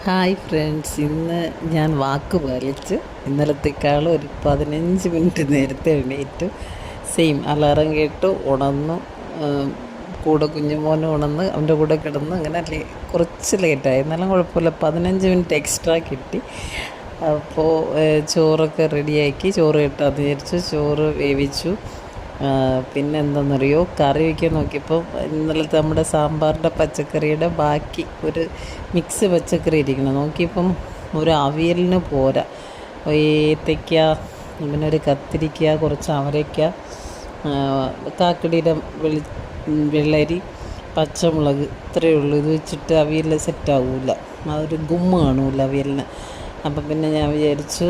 Hi friends, ഇന്ന് ഞാൻ വാക്ക് പാലിച്ച് ഇന്നലത്തേക്കാളും ഒരു 15 മിനിറ്റ് നേരത്തെ എണീറ്റു. സെയിം അലാറം കേട്ടു, ഉണർന്നു. കൂടെ കുഞ്ഞുമോനും ഉണർന്ന് അവൻ്റെ കൂടെ കിടന്നു. അങ്ങനെ കുറച്ച് ലേറ്റായി, എന്നാലും കുഴപ്പമില്ല, 15 മിനിറ്റ് എക്സ്ട്രാ കിട്ടി. അപ്പോൾ ചോറൊക്കെ റെഡിയാക്കി, ചോറ് കിട്ടാമെന്ന് വിചാരിച്ചു. ചോറ് വേവിച്ചു. പിന്നെ എന്താണെന്നറിയോ, കറി വയ്ക്കാൻ നോക്കിയപ്പോൾ ഇന്നലത്തെ നമ്മുടെ സാമ്പാറിൻ്റെ പച്ചക്കറിയുടെ ബാക്കി ഒരു മിക്സ് പച്ചക്കറി ഇരിക്കണം. നോക്കിയപ്പം ഒരു അവിയലിന് പോരാ. ഏത്തയ്ക്ക, പിന്നെ ഒരു കത്തിരിക്ക, കുറച്ച് അവരയ്ക്ക, കാക്കടിയുടെ വെള്ളരി, പച്ചമുളക്, ഇത്രയേ ഉള്ളൂ. ഇത് വെച്ചിട്ട് അവിയൽ സെറ്റാവില്ല, അതൊരു ഗുമ്മ് കാണൂല അവിയലിന്. അപ്പം പിന്നെ ഞാൻ വിചാരിച്ചു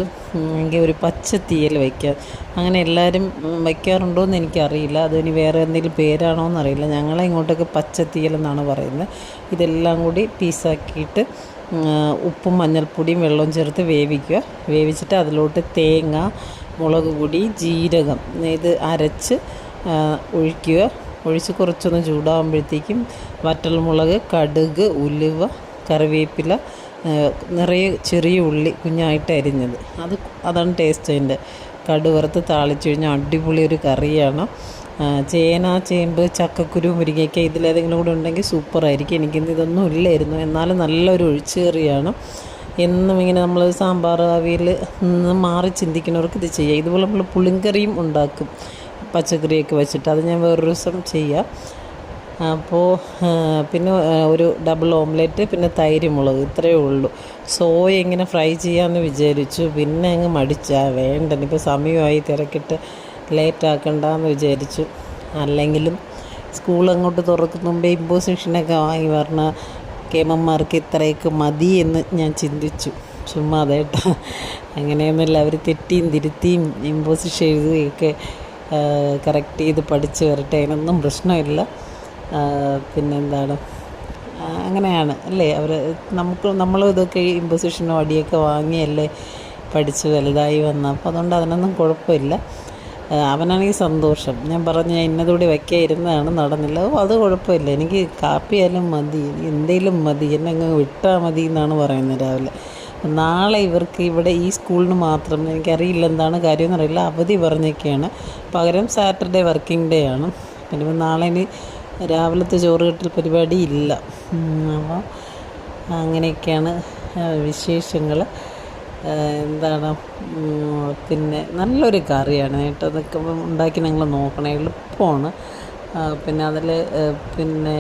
എങ്കിൽ ഒരു പച്ച തീയൽ വയ്ക്കാം. അങ്ങനെ എല്ലാവരും വയ്ക്കാറുണ്ടോ എന്ന് എനിക്കറിയില്ല, അതിന് വേറെ എന്തെങ്കിലും പേരാണോ എന്നറിയില്ല. ഞങ്ങളെ ഇങ്ങോട്ടൊക്കെ പച്ച തീയൽ എന്നാണ് പറയുന്നത്. ഇതെല്ലാം കൂടി പീസാക്കിയിട്ട് ഉപ്പും മഞ്ഞൾപ്പൊടിയും വെള്ളവും ചേർത്ത് വേവിക്കുക. വേവിച്ചിട്ട് അതിലോട്ട് തേങ്ങ, മുളക് പൊടി, ജീരകം ഇത് അരച്ച് ഒഴിക്കുക. ഒഴിച്ച് കുറച്ചൊന്ന് ചൂടാകുമ്പോഴത്തേക്കും വറ്റൽമുളക്, കടുക്, ഉലുവ, കറിവേപ്പില, നിറയെ ചെറിയ ഉള്ളി കുഞ്ഞായിട്ട് അരിഞ്ഞത്, അതാണ് ടേസ്റ്റ്. അതിൻ്റെ കടുവറുത്ത് താളിച്ച് കഴിഞ്ഞാൽ അടിപൊളി ഒരു കറിയാണ്. ചേന, ചേമ്പ്, ചക്കക്കുരു, മുരിങ്ങയ്ക്ക ഇതിലേതെങ്കിലും കൂടെ ഉണ്ടെങ്കിൽ സൂപ്പറായിരിക്കും. എനിക്കിന്ന് ഇതൊന്നും ഇല്ലായിരുന്നു, എന്നാലും നല്ലൊരു ഒഴിച്ചു കറിയാണ്. എന്നും ഇങ്ങനെ നമ്മൾ സാമ്പാർ, അവിയൽ മാറി ചിന്തിക്കുന്നവർക്ക് ഇത് ചെയ്യാം. ഇതുപോലെ നമ്മൾ പുളിങ്കറിയും ഉണ്ടാക്കും പച്ചക്കറിയൊക്കെ വെച്ചിട്ട്, അത് ഞാൻ വേറൊരു ദിവസം ചെയ്യാം. അപ്പോൾ പിന്നെ ഒരു ഡബിൾ ഓംലെറ്റ്, പിന്നെ തൈര്, മുളക്, ഇത്രയേ ഉള്ളൂ. സോയ ഇങ്ങനെ ഫ്രൈ ചെയ്യാമെന്ന് വിചാരിച്ചു, പിന്നെ അങ്ങ് വേണ്ട, ഇപ്പോൾ സമയമായി, തിരക്കിട്ട് ലേറ്റാക്കണ്ടെന്ന് വിചാരിച്ചു. അല്ലെങ്കിലും സ്കൂൾ അങ്ങോട്ട് തുറക്കുന്ന മുമ്പേ ഇമ്പോസിഷനൊക്കെ വാങ്ങി പറഞ്ഞ കേമന്മാർക്ക് ഇത്രയൊക്കെ മതി എന്ന് ഞാൻ ചിന്തിച്ചു. ചുമ്മാ അതേട്ടാ, അങ്ങനെയൊന്നുമില്ല. അവർ തെറ്റിയും തിരുത്തിയും ഇമ്പോസിഷൻ എഴുതുകയൊക്കെ കറക്റ്റ് ചെയ്ത് പഠിച്ച് വരട്ടെ, അതിനൊന്നും പ്രശ്നമില്ല. പിന്നെന്താണ്, അങ്ങനെയാണ് അല്ലേ അവർ. നമ്മളും ഇതൊക്കെ ഇമ്പോസിഷനോ അടിയൊക്കെ വാങ്ങിയല്ലേ പഠിച്ച് വലുതായി വന്ന. അപ്പോൾ അതുകൊണ്ട് അതിനൊന്നും കുഴപ്പമില്ല. അവനാണെങ്കിൽ സന്തോഷം. ഞാൻ പറഞ്ഞു ഇന്നതോടെ വയ്ക്കാൻ ഇരുന്നതാണ്, നടന്നില്ല. അത് കുഴപ്പമില്ല, എനിക്ക് കാപ്പിയാലും മതി, എന്തെങ്കിലും മതി, എന്നെ അങ്ങ് വിട്ടാൽ മതി എന്നാണ് പറയുന്നത് രാവിലെ. നാളെ ഇവർക്ക് ഇവിടെ ഈ സ്കൂളിന് മാത്രം, എനിക്കറിയില്ല എന്താണ് കാര്യം എന്നറിയില്ല, അവധി പറഞ്ഞൊക്കെയാണ്. പകരം സാറ്റർഡേ വർക്കിംഗ് ഡേ ആണ്. പിന്നെ നാളെ ഇനി രാവിലത്തെ ചോറ് കെട്ടൽ പരിപാടി ഇല്ല. അപ്പോൾ അങ്ങനെയൊക്കെയാണ് വിശേഷങ്ങൾ. എന്താണ്, പിന്നെ നല്ലൊരു കറിയാണ് കേട്ടോ. അതൊക്കെ ഉണ്ടാക്കി നിങ്ങൾ നോക്കണേ, എളുപ്പമാണ്. പിന്നെ അതിൽ പിന്നെ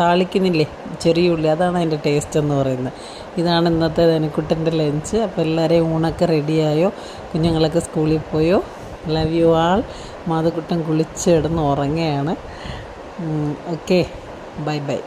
താളിക്കുന്നില്ലേ ചെറിയ ഉള്ളി, അതാണ് അതിൻ്റെ ടേസ്റ്റ് എന്ന് പറയുന്നത്. ഇതാണ് ഇന്നത്തെ ധനക്കുട്ടൻ്റെ ലഞ്ച്. അപ്പോൾ എല്ലാവരെയും ഊണൊക്കെ റെഡിയായോ? കുഞ്ഞുങ്ങളൊക്കെ സ്കൂളിൽ പോയോ? Love you all. മാധുക്കുട്ടൻ കുളിച്ച് കിടന്ന് ഉറങ്ങുകയാണ്. Okay, bye by.